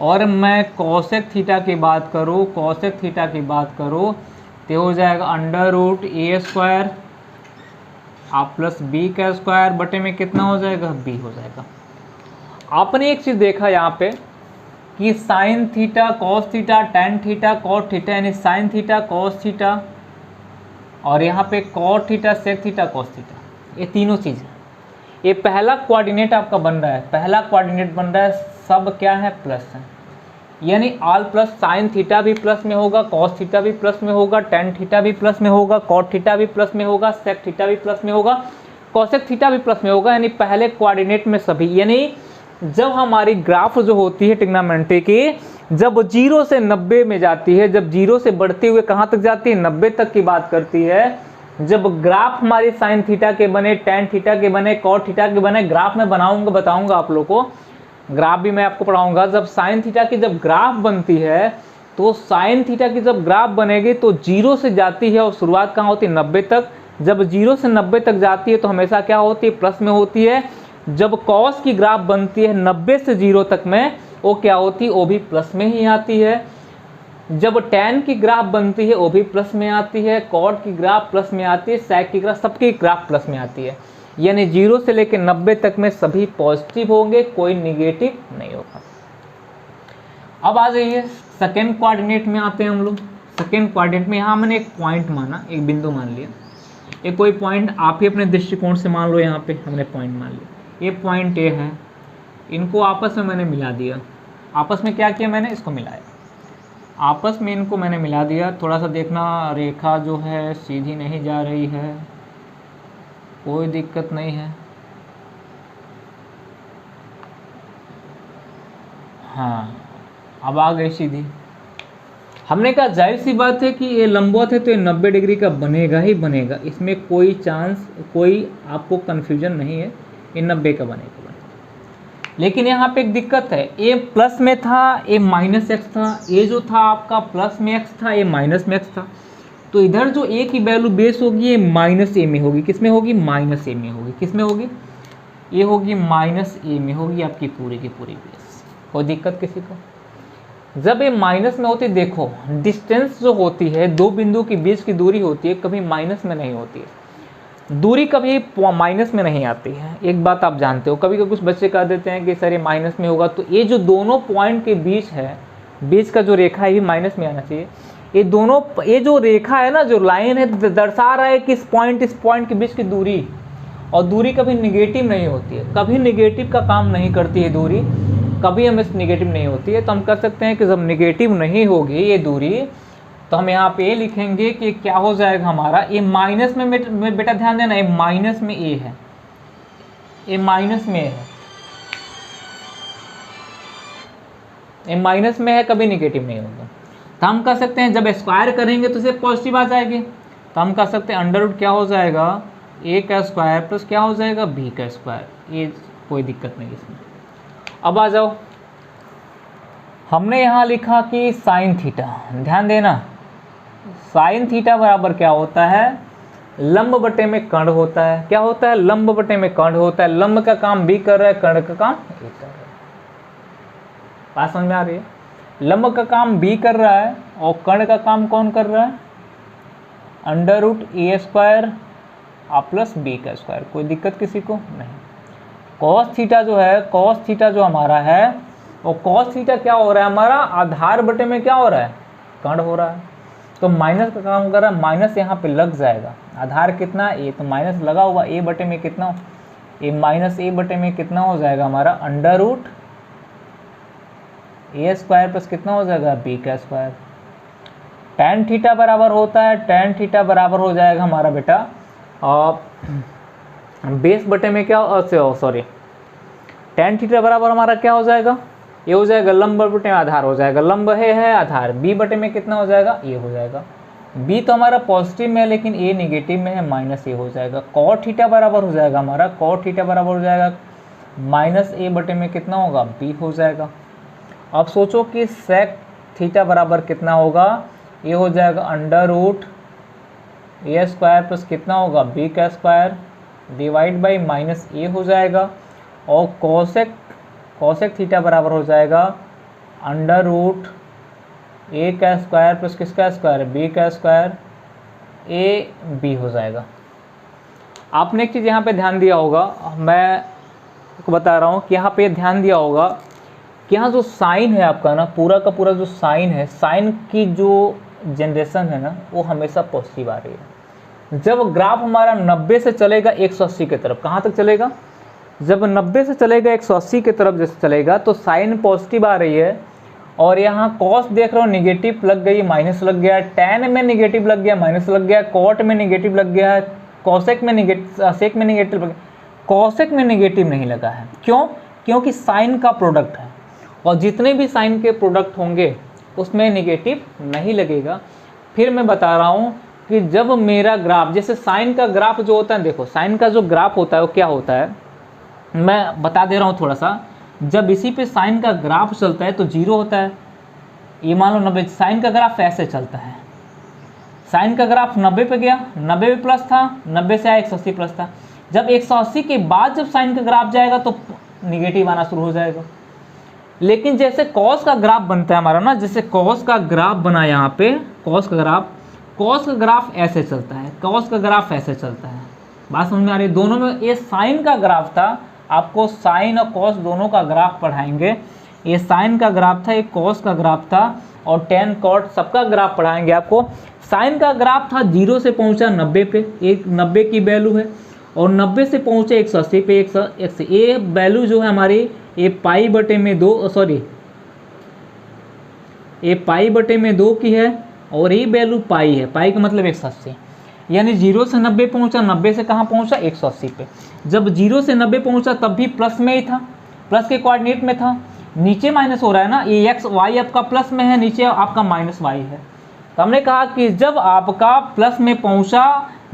और मैं कॉसेक थीटा की बात करूँ, कॉसेक थीटा की बात करूँ तो हो जाएगा अंडर रूट ए स्क्वायर आप प्लस बी का स्क्वायर बटे में कितना हो जाएगा, बी हो जाएगा। आपने एक चीज़ देखा यहाँ पे कि sine theta cos theta tan theta cot theta, यानी साइन थीटा कॉस थीटा और यहाँ पे cot theta sec theta cos theta, ये तीनों चीज़ें। ये पहला कोऑर्डिनेट आपका बन रहा है, पहला कोऑर्डिनेट बन रहा है, सब क्या है प्लस है, यानी ऑल प्लस। साइन थीटा भी प्लस में होगा, कॉस थीटा भी प्लस में होगा, टेन थीटा भी प्लस में होगा, कॉट थीटा भी प्लस में होगा, सेक थीटा भी प्लस में होगा, कॉसेक थीटा भी प्लस में होगा। यानी पहले कोऑर्डिनेट में सभी, यानी जब हमारी ग्राफ जो होती है ट्रिग्नोमेट्री की, जब 0 से 90 में जाती है, जब 0 से बढ़ते हुए कहाँ तक जाती है, 90 तक की बात करती है। जब ग्राफ हमारी साइन थीटा के बने, टेन थीटा के बने, कॉट थीटा के बने, ग्राफ में बनाऊंगा, बताऊंगा आप लोगों को, ग्राफ भी मैं आपको पढ़ाऊंगा। जब साइन थीटा की जब ग्राफ बनती है तो साइन थीटा की जब ग्राफ बनेगी तो 0 से जाती है और शुरुआत कहाँ होती है, 90 तक। जब 0 से 90 तक जाती है तो हमेशा क्या होती है, प्लस में होती है। जब कॉस की ग्राफ बनती है 90 से 0 तक में, वो क्या होती है, वो भी प्लस में ही आती है। जब टेन की ग्राफ बनती है वो भी प्लस में आती है, कॉट की ग्राफ प्लस में आती है, सेक की ग्राफ, सबकी ग्राफ प्लस में आती है। यानी 0 से लेकर 90 तक में सभी पॉजिटिव होंगे, कोई निगेटिव नहीं होगा। अब आ जाइए सेकेंड कोऑर्डिनेट में आते हैं हम लोग। सेकेंड कोऑर्डिनेट में यहाँ मैंने एक पॉइंट माना, एक बिंदु मान लिया। ये कोई पॉइंट आप ही अपने दृष्टिकोण से मान लो, यहाँ पे हमने पॉइंट मान लिया। ये पॉइंट ए है, इनको आपस में मैंने मिला दिया। आपस में क्या किया मैंने, इसको मिलाया, आपस में इनको मैंने मिला दिया। थोड़ा सा देखना, रेखा जो है सीधी नहीं जा रही है, कोई दिक्कत नहीं है। हाँ अब आ गई सीधी। हमने कहा जाहिर सी बात है कि ये लंबवत है तो ये 90 डिग्री का बनेगा ही बनेगा, इसमें कोई चांस, कोई आपको कन्फ्यूजन नहीं है, ये 90 का बनेगा। लेकिन यहाँ पे एक दिक्कत है, ए प्लस में था, ए माइनस एक्स था, ए जो था आपका प्लस में एक्स था, ए माइनस में एक्स था। तो इधर जो ए की वैल्यू बेस होगी ये माइनस ए में होगी। किस में होगी? माइनस ए में होगी। किस में होगी? ये होगी माइनस ए में होगी आपकी पूरी की पूरी बेस। कोई दिक्कत किसी को? जब ये माइनस में होती, देखो डिस्टेंस जो होती है, दो बिंदु के बीच की दूरी होती है, कभी माइनस में नहीं होती है। दूरी कभी माइनस में नहीं आती है, एक बात आप जानते हो। कभी कभी कुछ बच्चे कह देते हैं कि सर ये माइनस में होगा, तो ये जो दोनों पॉइंट के बीच है, बीच का जो रेखा है ये भी माइनस में आना चाहिए। ये दोनों, ये जो रेखा है ना, जो लाइन है, दर्शा रहा है कि इस पॉइंट के बीच की दूरी, और दूरी कभी निगेटिव नहीं होती है, कभी निगेटिव का काम नहीं करती है दूरी, कभी हमें निगेटिव नहीं होती है। तो हम कर सकते हैं कि जब निगेटिव नहीं होगी ये दूरी, तो हम यहाँ पे ये लिखेंगे कि क्या हो जाएगा हमारा, ये माइनस में बेटा ध्यान देना, ये माइनस में ए है, ये माइनस में है, ये माइनस में है, कभी निगेटिव नहीं होगा। तो हम कर सकते हैं जब स्क्वायर करेंगे तो इसे पॉजिटिव आ जाएगी। तो हम कर सकते हैं अंडर रूट क्या हो जाएगा, ए का स्क्वायर प्लस क्या हो जाएगा, बी का स्क्वायर। ये कोई दिक्कत नहीं इसमें। अब आ जाओ, हमने यहाँ लिखा कि साइन थीटा, ध्यान देना, साइन थीटा बराबर क्या होता है, लंब बटे में कर्ण होता है। क्या होता है? लंब बटे में कर्ण होता है। लंब का काम बी कर रहा है, कर्ण का काम ए कर रहा है। बात समझ में आ रही है? लंब का काम बी कर रहा है और कर्ण का काम कौन कर रहा है? Under root A square plus B का स्क्वायर। कोई दिक्कत किसी को? नहीं। कॉस थीटा जो है, कॉस थीटा जो हमारा है, और कॉस थीटा क्या हो रहा है हमारा, आधार बटे में क्या हो रहा है, कर्ण हो रहा है। तो माइनस का काम कर रहा है, माइनस यहाँ पे लग जाएगा। आधार कितना? ए, तो माइनस लगा हुआ, ए बटे में कितना, ए माइनस ए बटे में कितना हो जाएगा हमारा, under root A square plus कितना हो जाएगा, बी का स्क्वायर। टैन थीटा बराबर होता है, टैन थीटा बराबर हो जाएगा हमारा बेटा और बेस बटे में क्या, सॉरी, टैन थीटा बराबर हमारा क्या हो जाएगा, ये हो जाएगा लंब बटे में आधार हो जाएगा, लंब है आधार, बी बटे में कितना हो जाएगा, ये हो जाएगा। बी तो हमारा पॉजिटिव में है लेकिन ए नेगेटिव में है, माइनस ए हो जाएगा। कॉट थीटा बराबर हो जाएगा हमारा, कॉट थीटा बराबर हो जाएगा माइनस ए बटे में कितना होगा, बी हो जाएगा। अब सोचो कि सेक थीटा बराबर कितना होगा, ये हो जाएगा under root A square plus कितना होगा, बी का स्क्वायर डिवाइड बाई माइनस ए हो जाएगा। और कोसेक थीटा बराबर हो जाएगा अंडर रूट ए का स्क्वायर प्लस किसका स्क्वायर, बी का स्क्वायर, ए बी हो जाएगा। आपने एक चीज़ यहाँ पे ध्यान दिया होगा, मैं बता रहा हूँ कि यहाँ पे ध्यान दिया होगा कि यहाँ जो साइन है आपका ना, पूरा का पूरा जो साइन है, साइन की जो जनरेशन है ना, वो हमेशा पॉजिटिव आ रही है। जब ग्राफ हमारा 90 से चलेगा 180 की तरफ, कहाँ तक चलेगा, जब 90 से चलेगा 180 की तरफ जैसे चलेगा तो साइन पॉजिटिव आ रही है। और यहाँ कॉस देख रहे हो निगेटिव लग गई, माइनस लग गया, टैन में निगेटिव लग गया, माइनस लग गया, कॉट में निगेटिव लग गया, कॉसेक में निगेटिव, सेक में निगेटिव लग गया, कॉसेक में निगेटिव नहीं लगा है। क्यों? क्योंकि साइन का प्रोडक्ट है और जितने भी साइन के प्रोडक्ट होंगे उसमें निगेटिव नहीं लगेगा। फिर मैं बता रहा हूँ कि जब मेरा ग्राफ, जैसे साइन का ग्राफ जो होता है, देखो साइन का जो ग्राफ होता है वो क्या होता है, मैं बता दे रहा हूँ थोड़ा सा। जब इसी पे साइन का ग्राफ चलता है तो जीरो होता है, ये मान लो 90, साइन का ग्राफ ऐसे चलता है, साइन का ग्राफ 90 पे गया, 90 पे प्लस था, 90 से आया 180 प्लस था। जब 180 के बाद जब साइन का ग्राफ जाएगा तो निगेटिव आना शुरू हो जाएगा। लेकिन जैसे कॉस का ग्राफ बनता है हमारा ना, जैसे कॉस का ग्राफ बना यहाँ पे, कॉस का ग्राफ ऐसे चलता है, कॉस का ग्राफ ऐसे चलता है। बात समझ में आ रही है? दोनों में, ये साइन का ग्राफ था, आपको साइन और कॉस दोनों का ग्राफ पढ़ाएंगे। ये साइन का ग्राफ था, ये कॉस का ग्राफ था, और टेन कॉट सबका ग्राफ पढ़ाएंगे आपको। साइन का ग्राफ था 0 से पहुंचा 90 पे, एक 90 की वैल्यू है, और 90 से पहुंचे 180 पे, 180। ये वैल्यू जो है हमारी, ये पाई बटे में 2, सॉरी, ये पाई बटे में 2 की है, और ये वैल्यू पाई है, पाई का मतलब 180। यानी 0 से 90 पहुंचा, 90 से कहाँ पहुंचा, 180 पे। जब 0 से 90 पहुंचा तब भी प्लस में ही था, प्लस के कोऑर्डिनेट में था। नीचे माइनस हो रहा है ना, ये एक्स वाई आपका प्लस में है, नीचे आपका माइनस वाई है। तो हमने कहा कि जब आपका प्लस में पहुंचा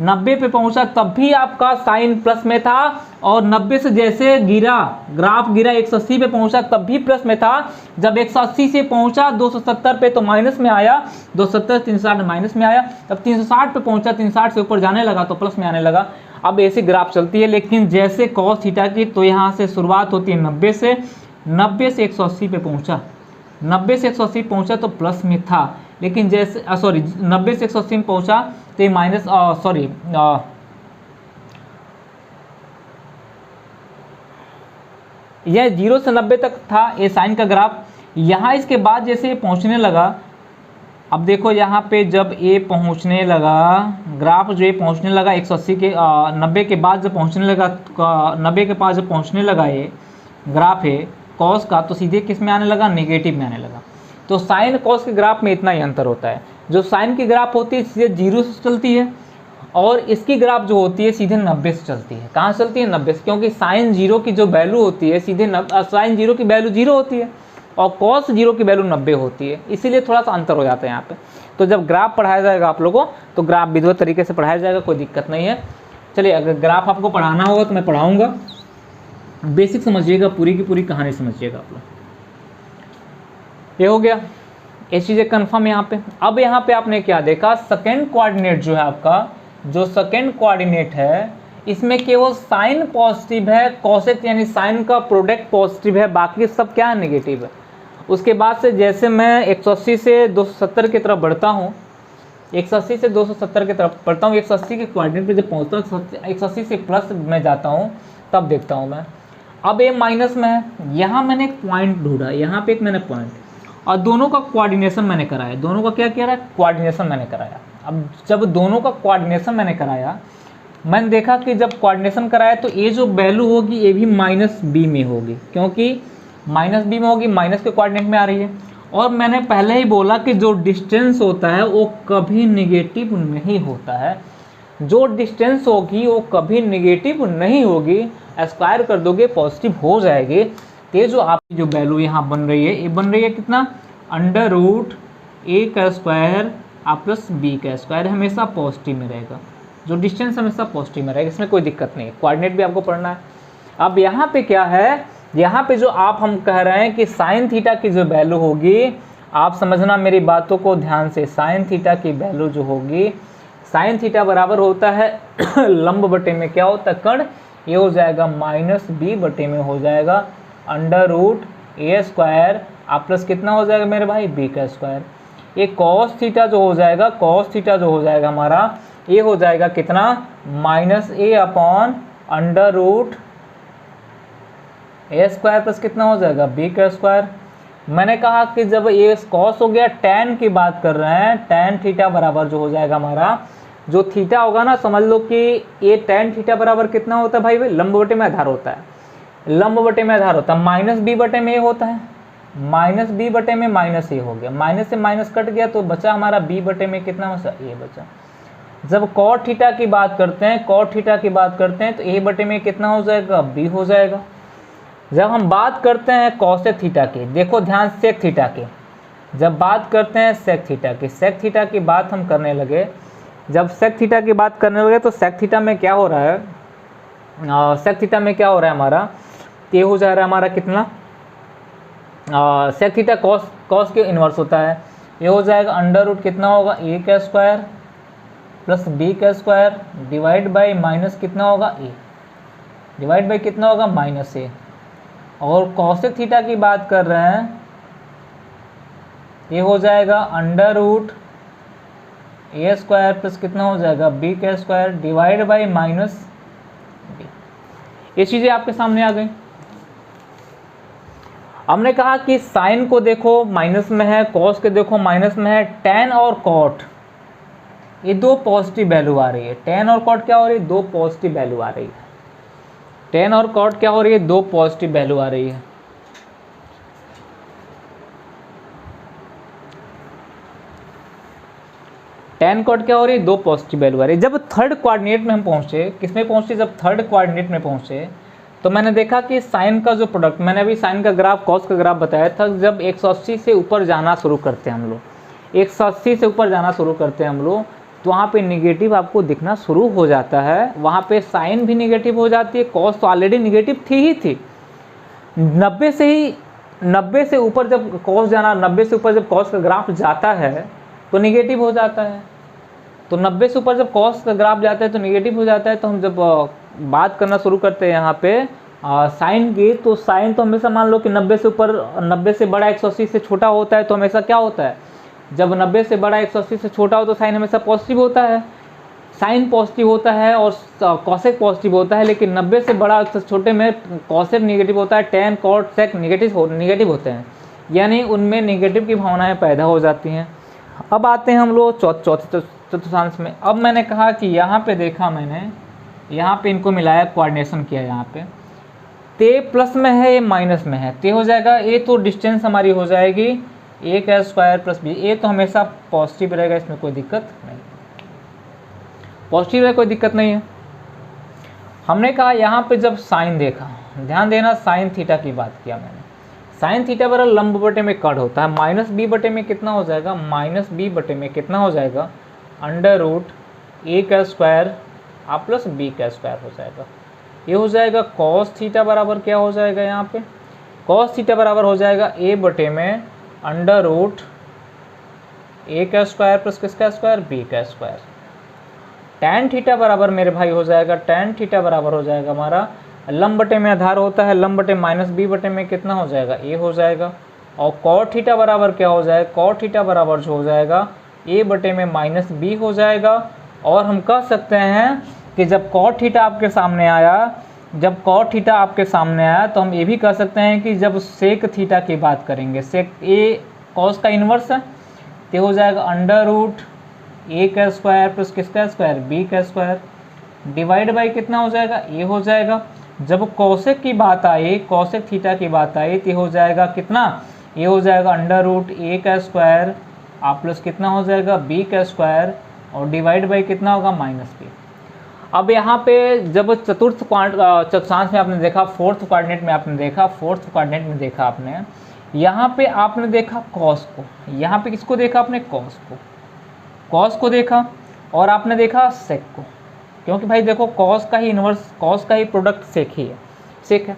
90 पे पहुंचा तब भी आपका साइन प्लस में था, और 90 से जैसे गिरा, ग्राफ गिरा 180 पे पहुंचा तब भी प्लस में था। जब 180 से पहुंचा 270 पे तो माइनस में आया, 270 360 माइनस में आया। तब 360 पे पहुंचा, 360 से ऊपर जाने लगा तो प्लस में आने लगा। अब ऐसी ग्राफ चलती है, लेकिन जैसे कॉस थीटा की, तो यहाँ से शुरुआत होती है 90 से, 90 से 180 पे पहुंचा, 90 से 180 पहुंचा तो प्लस में था, लेकिन जैसे 90 से 180 में पहुंचा तो ये माइनस यह 0 से 90 तक था ये साइन का ग्राफ। यहाँ इसके बाद जैसे ये पहुंचने लगा, अब देखो यहाँ पे जब ये पहुंचने लगा, ग्राफ जो ये पहुंचने लगा 180 के 90 के बाद जब पहुंचने लगा, 90 के पास जब पहुंचने लगा ये ग्राफ है कॉस का, तो सीधे किस में आने लगा, नेगेटिव में आने लगा। तो साइन कॉस के ग्राफ में इतना ही अंतर होता है। जो साइन की ग्राफ होती है सीधे 0 से चलती है, और इसकी ग्राफ जो होती है सीधे 90 से चलती है। कहाँ चलती है, 90 से, क्योंकि साइन 0 की जो वैल्यू होती है सीधे साइन 0 की वैल्यू 0 होती है, और कॉस 0 की वैल्यू 90 होती है, इसीलिए थोड़ा सा अंतर हो जाता है यहाँ पे। तो जब ग्राफ पढ़ाया जाएगा आप लोगों को, तो ग्राफ विधिवत तरीके से पढ़ाया जाएगा, कोई दिक्कत नहीं है। चलिए, अगर ग्राफ आपको पढ़ाना होगा तो मैं पढ़ाऊँगा, बेसिक समझिएगा, पूरी की पूरी कहानी समझिएगा आप लोग। ये हो गया, ये चीज़ें कन्फर्म यहाँ पे। अब यहाँ पे आपने क्या देखा, सेकेंड कोऑर्डिनेट जो है आपका, जो सेकेंड कोऑर्डिनेट है, इसमें केवल साइन पॉजिटिव है, कॉसेक यानी साइन का प्रोडक्ट पॉजिटिव है, बाकी सब क्या है, नेगेटिव है। उसके बाद से जैसे मैं 180 से 270 की तरफ बढ़ता हूँ, 180 से 270 की तरफ बढ़ता हूँ, 180 के कोऑर्डिनेट पे जब पहुँचता हूँ, 180 से प्लस में जाता हूँ, तब देखता हूँ मैं, अब ये माइनस में है। यहाँ मैंने एक पॉइंट ढूंढा, यहाँ पे एक मैंने पॉइंट, और दोनों का कोऑर्डिनेशन मैंने कराया, दोनों का क्या किया है, कोऑर्डिनेशन मैंने कराया। अब जब दोनों का कोऑर्डिनेशन मैंने कराया, मैंने देखा कि जब कोऑर्डिनेशन कराया तो ये जो वैल्यू होगी ये भी माइनस बी में होगी, क्योंकि माइनस बी में होगी, माइनस के कोऑर्डिनेट में आ रही है। और मैंने पहले ही बोला कि जो डिस्टेंस होता है वो कभी नेगेटिव नहीं होता है, जो डिस्टेंस होगी वो कभी नेगेटिव नहीं होगी, स्क्वायर कर दोगे पॉजिटिव हो जाएगी। तो ये जो आपकी जो वैल्यू यहाँ बन रही है, ये बन रही है कितना, अंडर रूट ए का स्क्वायर प्लस बी का स्क्वायर, हमेशा पॉजिटिव में रहेगा, जो डिस्टेंस हमेशा पॉजिटिव में रहेगा, इसमें कोई दिक्कत नहीं है। कोऑर्डिनेट भी आपको पढ़ना है। अब यहाँ पे क्या है, यहाँ पे जो हम कह रहे हैं कि साइन थीटा की जो वैल्यू होगी, आप समझना मेरी बातों को ध्यान से, साइन थीटा की वैल्यू जो होगी, साइन थीटा बराबर होता है लंब बटे में क्या होता है, कर्ण, ये हो जाएगा माइनस बी बटे में हो जाएगा under root A square plus कितना हो जाएगा मेरे भाई, बी का स्क्वायर। ये कॉस थीटा जो हो जाएगा, कॉस थीटा जो हो जाएगा हमारा, ये हो जाएगा कितना, minus A upon under root A square plus कितना हो जाएगा, बी का स्क्वायर। मैंने कहा कि जब ये कॉस हो गया, टैन की बात कर रहे हैं, टैन थीटा बराबर जो हो जाएगा हमारा, जो थीटा होगा ना, समझ लो कि ये टैन थीटा बराबर कितना होता है भाई, लंब बटे में आधार होता है, लंब बटे में आधार होता है, माइनस बी बटे में ये होता है, माइनस बी बटे में माइनस ए हो गया, माइनस से माइनस कट गया तो बचा हमारा बी बटे में कितना बचा, ए बचा। जब कॉट थीटा की बात करते हैं, कॉट थीटा की बात करते हैं तो ए बटे में कितना हो जाएगा, बी हो जाएगा। जब हम बात करते हैं कॉसेक थीटा की, देखो ध्यान, सेक थीटा की, जब बात करते हैं सेक थीटा की, सेक थीटा की बात हम करने लगे, जब सेक थीटा की बात करने लगे तो सेक थीटा में क्या हो रहा है, सेक थीटा में क्या हो रहा है हमारा, ये हो जा रहा है हमारा कितना, सेक थीटा कॉस के इन्वर्स होता है, ये हो जाएगा अंडर रूट कितना होगा, ए का स्क्वायर प्लस बी का स्क्वायर डिवाइड बाई माइनस कितना होगा, ए डिवाइड बाई कितना होगा, माइनस ए। और कॉसेक थीटा की बात कर रहे हैं, ये हो जाएगा under root A square plus कितना हो जाएगा, बी का square divide by minus B. ये चीज़ें आपके सामने आ गई। हमने कहा कि साइन को देखो माइनस में है, कॉस के देखो माइनस में है, टैन और कॉट ये दो पॉजिटिव वैल्यू आ रही है, टैन और कॉट क्या हो रही है, दो पॉजिटिव वैल्यू आ रही है, टैन और कॉट क्या हो रही है, दो पॉजिटिव वैल्यू आ रही है। टैन कॉट क्या हो रही है, दो पॉजिटिव वैल्यू आ रही है। जब थर्ड कोऑर्डिनेट में हम पहुंचे, किसमें पहुंचे, जब थर्ड कोऑर्डिनेट में पहुंचे तो मैंने देखा कि साइन का जो प्रोडक्ट, मैंने अभी साइन का ग्राफ कॉस का ग्राफ बताया था, जब 180 से ऊपर जाना शुरू करते हैं हम लोग, 180 से ऊपर जाना शुरू करते हैं हम लोग, तो वहाँ पे निगेटिव आपको दिखना शुरू हो जाता है, वहाँ पे साइन भी निगेटिव हो जाती है। कॉस तो ऑलरेडी निगेटिव थी 90 से ऊपर जब कॉस जाना, 90 से ऊपर जब कॉस का ग्राफ जाता है तो निगेटिव हो जाता है। तो 90 से ऊपर जब कॉस का ग्राफ जाता है तो निगेटिव हो जाता है। तो हम जब बात करना शुरू करते हैं यहाँ पे साइन की, तो साइन तो हमेशा मान लो कि 90 से ऊपर, 90 से बड़ा 180 से छोटा होता है, तो हमेशा क्या होता है, जब 90 से बड़ा 180 से छोटा हो तो साइन हमेशा पॉजिटिव होता है, साइन पॉजिटिव होता है और कॉसेक पॉजिटिव होता है। लेकिन 90 से बड़ा छोटे में कॉसेक निगेटिव होता है, टेन कॉट सेक निगेटिव होते हैं, यानी उनमें निगेटिव की भावनाएं पैदा हो जाती हैं। अब आते हैं हम लोग चौथे चतुर्थांश में। अब मैंने कहा कि यहाँ पे देखा मैंने, यहाँ पे इनको मिलाया, कोऑर्डिनेशन किया, यहाँ पे ते प्लस में है, ये माइनस में है, ते हो जाएगा ए, तो डिस्टेंस हमारी हो जाएगी ए का स्क्वायर प्लस बी। ए तो हमेशा पॉजिटिव रहेगा, इसमें कोई दिक्कत नहीं, पॉजिटिव है, कोई दिक्कत नहीं है। हमने कहा यहाँ पे जब साइन देखा, ध्यान देना साइन थीटा की बात किया मैंने, साइन थीटा बराबर लंब बटे में कट होता है, माइनस बी बटे में कितना हो जाएगा, माइनस बी बटे में कितना हो जाएगा, अंडर रूट ए का स्क्वायर आ प्लस बी का स्क्वायर हो जाएगा। ये हो जाएगा कॉस थीटा बराबर क्या हो जाएगा, यहाँ पे कॉस थीटा बराबर हो जाएगा ए बटे में अंडर रूट ए का स्क्वायर प्लस किसका स्क्वायर, बी का स्क्वायर। टैन थीटा बराबर मेरे भाई हो जाएगा, टैन थीटा बराबर हो जाएगा हमारा, लंब बटे में आधार होता है, लंब बटे माइनस बी बटे में कितना हो जाएगा, ए हो जाएगा। और कॉट थीटा बराबर क्या हो जाएगा, कॉट थीटा बराबर जो हो जाएगा ए बटे में माइनस बी हो जाएगा। और हम कह सकते हैं कि जब कॉट थीटा आपके सामने आया, जब कॉट थीटा आपके सामने आया तो हम ये भी कह सकते हैं कि जब सेक थीटा की बात करेंगे, सेक ए कॉस का इन्वर्स है, तो हो जाएगा अंडर रूट ए का स्क्वायर प्लस किसका स्क्वायर, बी का स्क्वायर, डिवाइड बाई कितना हो जाएगा, ए हो जाएगा। जब कॉसेक की बात आई, कॉसेक थीटा की बात आई, तो हो जाएगा कितना, ये हो जाएगा अंडर रूट ए का स्क्वायर आ प्लस कितना हो जाएगा, बी का स्क्वायर, और डिवाइड बाई कितना होगा, माइनस बी। अब यहाँ पे जब चतुर्थांश में आपने देखा, फोर्थ कोऑर्डिनेट में आपने देखा, फोर्थ कोऑर्डिनेट में देखा आपने, यहाँ पे आपने देखा कॉस को, यहाँ पे किसको देखा आपने, कॉस को, कॉस को देखा, और आपने देखा सेक को, क्योंकि भाई देखो कॉस का ही इन्वर्स, कॉस का ही प्रोडक्ट सेक ही है, सेक है।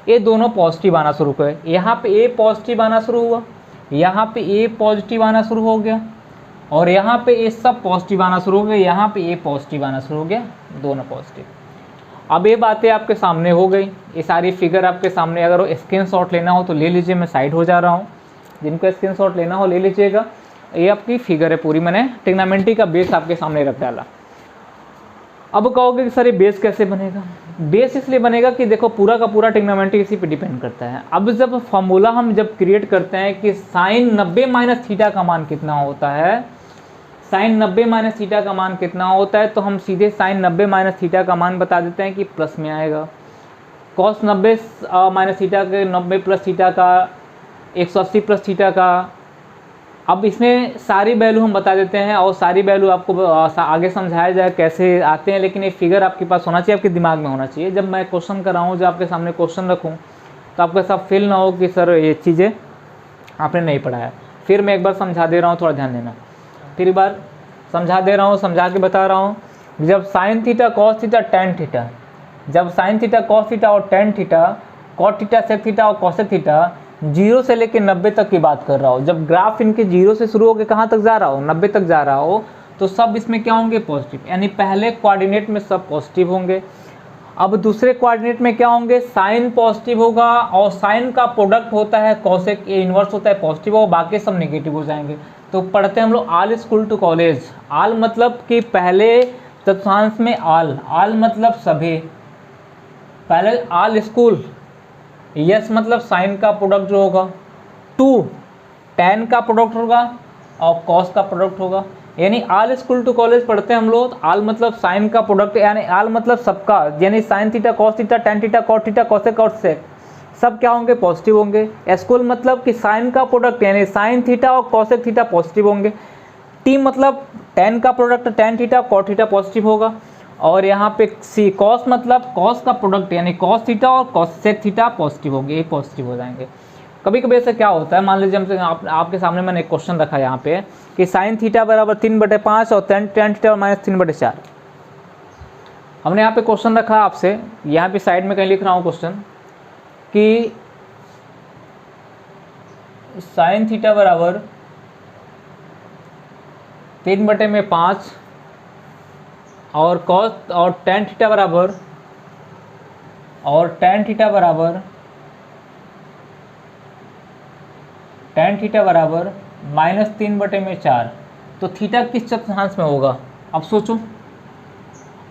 ये दोनों पॉजिटिव आना शुरू हुए, यहाँ पे ए पॉजिटिव आना शुरू हुआ, यहाँ पे ए पॉजिटिव आना शुरू हो गया, और यहाँ पे ये सब पॉजिटिव आना शुरू हो गया, यहाँ पे ये पॉजिटिव आना शुरू हो गया, दोनों पॉजिटिव। अब ये बातें आपके सामने हो गई, ये सारी फिगर आपके सामने, अगर वो स्क्रीनशॉट लेना हो तो ले लीजिए, मैं साइड हो जा रहा हूँ, जिनको स्क्रीनशॉट लेना हो ले लीजिएगा। ये आपकी फिगर है पूरी, मैंने ट्रिग्नोमेट्री का बेस आपके सामने रख डाला। अब कहोगे कि सर ये बेस कैसे बनेगा, बेस इसलिए बनेगा कि देखो पूरा का पूरा ट्रिग्नोमेट्री इसी पे डिपेंड करता है। अब जब फॉर्मूला हम जब क्रिएट करते हैं कि साइन 90 माइनस थीटा का मान कितना होता है, साइन 90 माइनस थीटा का मान कितना होता है, तो हम सीधे साइन 90 माइनस थीटा का मान बता देते हैं कि प्लस में आएगा। कॉस 90 माइनस थीटा के 90 प्लस थीटा का 180 प्लस थीटा का। अब इसमें सारी वैल्यू हम बता देते हैं, और सारी वैल्यू आपको आगे समझाया जाए कैसे आते हैं, लेकिन ये फिगर आपके पास होना चाहिए, आपके दिमाग में होना चाहिए। जब मैं क्वेश्चन कर रहा हूँ, जब आपके सामने क्वेश्चन रखूँ, तो आपको ऐसा फील ना हो कि सर ये चीज़ें आपने नहीं पढ़ाया। फिर मैं एक बार समझा दे रहा हूँ, थोड़ा ध्यान देना, फिर एक बार समझा दे रहा हूँ, समझा के बता रहा हूँ। जब sine theta cos theta tan theta, जब साइन थीटा कॉस थीटा और tan theta, cot theta sec theta और कॉसेक थीटा 0 से लेकर 90 तक की बात कर रहा हो, जब ग्राफ इनके 0 से शुरू होकर कहाँ तक जा रहा हो, 90 तक जा रहा हो, तो सब इसमें क्या होंगे, पॉजिटिव, यानी पहले कोऑर्डिनेट में सब पॉजिटिव होंगे। अब दूसरे कोऑर्डिनेट में क्या होंगे, साइन पॉजिटिव होगा, और साइन का प्रोडक्ट होता है कॉसेक, ये इन्वर्स होता है पॉजिटिव, और बाकी सब नेगेटिव हो जाएंगे। तो पढ़ते हैं हम लोग आल स्कूल टू कॉलेज। आल मतलब कि पहले चतुर्थांश में आल, आल मतलब सभी, पहले आल स्कूल, यस मतलब साइन का प्रोडक्ट जो होगा, टू टेन का प्रोडक्ट होगा, और कॉस का प्रोडक्ट होगा, यानी आल स्कूल टू कॉलेज पढ़ते हैं हम लोग। आल मतलब साइन का प्रोडक्ट, यानी आल मतलब सबका, यानी sine theta cos theta tan theta cot theta cosec और सेक सब क्या होंगे, पॉजिटिव होंगे। स्कूल मतलब कि साइन का प्रोडक्ट, यानी साइन थीटा और कॉसेक थीटा पॉजिटिव होंगे। टी मतलब टेन का product, tan theta cot theta positive होगा। और यहाँ पे सी कॉस मतलब कॉस का प्रोडक्ट, यानी कॉस थीटा और कॉसेक थीटा पॉजिटिव होंगे, ये पॉजिटिव हो जाएंगे। कभी कभी ऐसा क्या होता है, मान लीजिए हमसे आपके सामने मैंने एक क्वेश्चन रखा है यहाँ पे कि साइन थीटा बराबर 3/5 और टेन थीटा माइनस 3/4। हमने यहाँ पे क्वेश्चन रखा आपसे, यहाँ पे साइड में कहीं लिख रहा हूँ क्वेश्चन कि साइन थीटा बराबर 3/5 और कॉस और टेन थीटा बराबर -3/4। तो थीटा किस चतुर्थांश में होगा? अब सोचो,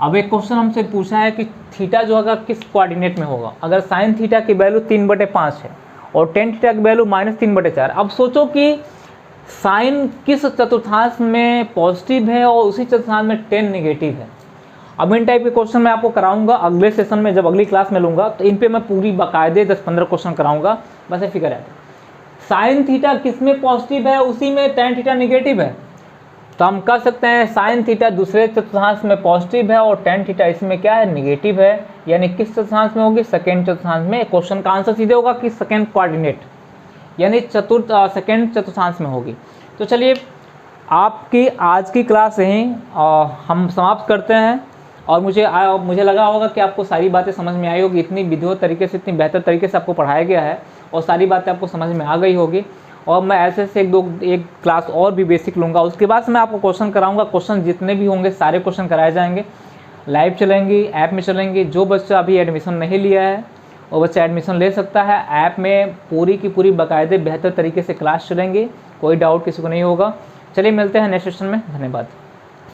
अब एक क्वेश्चन हमसे पूछा है कि थीटा जो होगा किस कोऑर्डिनेट में होगा। अगर साइन थीटा की वैल्यू 3/5 है और टेन थीटा की वैल्यू -3/4। अब सोचो कि साइन किस चतुर्थांश में पॉजिटिव है और उसी चतुर्थांश में टेन नेगेटिव है। अब इन टाइप के क्वेश्चन मैं आपको कराऊंगा अगले सेशन में, जब अगली क्लास में लूँगा तो इन पे मैं पूरी बाकायदे 10-15 क्वेश्चन कराऊंगा। बस ये फिक्र है साइन थीटा किस में पॉजिटिव है उसी में टेन थीटा नेगेटिव है, तो हम कह सकते हैं साइन थीटा दूसरे चतुर्थांश में पॉजिटिव है और टेन थीटा इसमें क्या है, नेगेटिव है। यानी किस चतुर्थांश में होगी? सेकेंड चतुर्थांश में। क्वेश्चन का आंसर सीधे होगा कि सेकेंड कोऑर्डिनेट यानी सेकेंड चतुर्थांश में होगी। तो चलिए आपकी आज की क्लास यहीं हम समाप्त करते हैं और मुझे लगा होगा कि आपको सारी बातें समझ में आई होगी। इतनी विधिवत तरीके से, इतनी बेहतर तरीके से आपको पढ़ाया गया है और सारी बातें आपको समझ में आ गई होगी। और मैं ऐसे से एक क्लास और भी बेसिक लूँगा, उसके बाद से मैं आपको क्वेश्चन कराऊंगा। क्वेश्चन जितने भी होंगे सारे क्वेश्चन कराए जाएंगे, लाइव चलेंगी, ऐप में चलेंगी। जो बच्चा अभी एडमिशन नहीं लिया है वो बच्चा एडमिशन ले सकता है। ऐप में पूरी की पूरी बाकायदे बेहतर तरीके से क्लास चलेंगी, कोई डाउट किसी को नहीं होगा। चलिए मिलते हैं नेक्स्ट सेशन में। धन्यवाद।